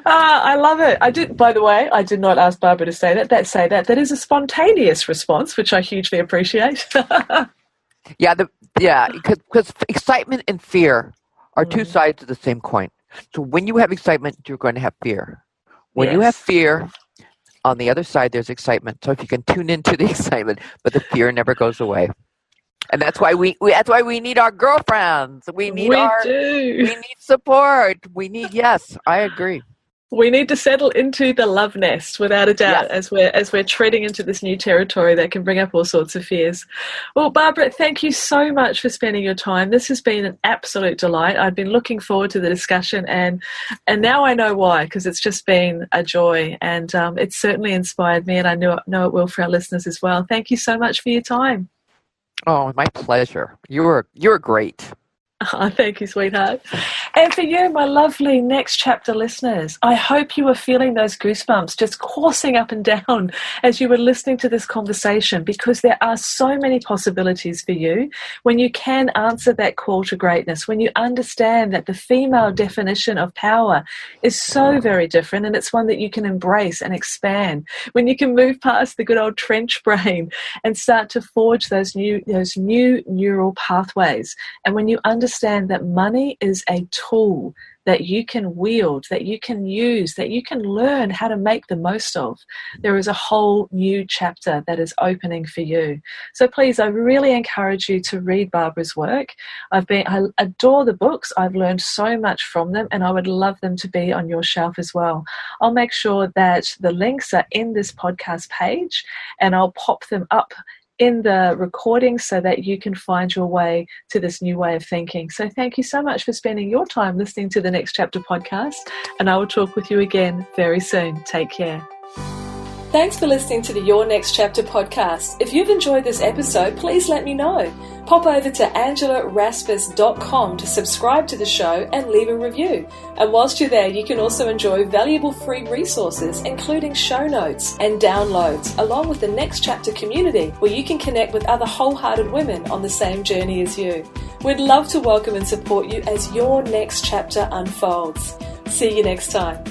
I love it. By the way, I did not ask Barbara to say that. That is a spontaneous response, which I hugely appreciate. Because excitement and fear are two sides of the same coin. So when you have excitement, you're going to have fear. When you have fear, on the other side, there's excitement. So if you can tune into the excitement, but the fear never goes away. And that's why we need our girlfriends. We need support. Yes, I agree. We need to settle into the love nest, without a doubt, as we're treading into this new territory that can bring up all sorts of fears. Well, Barbara, thank you so much for spending your time. This has been an absolute delight. I've been looking forward to the discussion, and now I know why, because it's just been a joy, and it's certainly inspired me, and I know it will for our listeners as well. Thank you so much for your time. Oh, my pleasure. You're great. Oh, thank you, sweetheart. And for you, my lovely Next Chapter listeners, I hope you were feeling those goosebumps just coursing up and down as you were listening to this conversation, because there are so many possibilities for you when you can answer that call to greatness, when you understand that the female definition of power is so very different, and it's one that you can embrace and expand, when you can move past the good old trench brain and start to forge those new neural pathways, and when you understand that money is a tool that you can wield, that you can use, that you can learn how to make the most of, there is a whole new chapter that is opening for you. So please, I really encourage you to read Barbara's work. I adore the books. I've learned so much from them, and I would love them to be on your shelf as well. I'll make sure that the links are in this podcast page, and I'll pop them up in the recording so that you can find your way to this new way of thinking. So thank you so much for spending your time listening to the Next Chapter podcast, and I will talk with you again very soon. Take care. Thanks for listening to the Your Next Chapter podcast. If you've enjoyed this episode, please let me know. Pop over to angelaraspas.com to subscribe to the show and leave a review. And whilst you're there, you can also enjoy valuable free resources, including show notes and downloads, along with the Next Chapter community, where you can connect with other wholehearted women on the same journey as you. We'd love to welcome and support you as your next chapter unfolds. See you next time.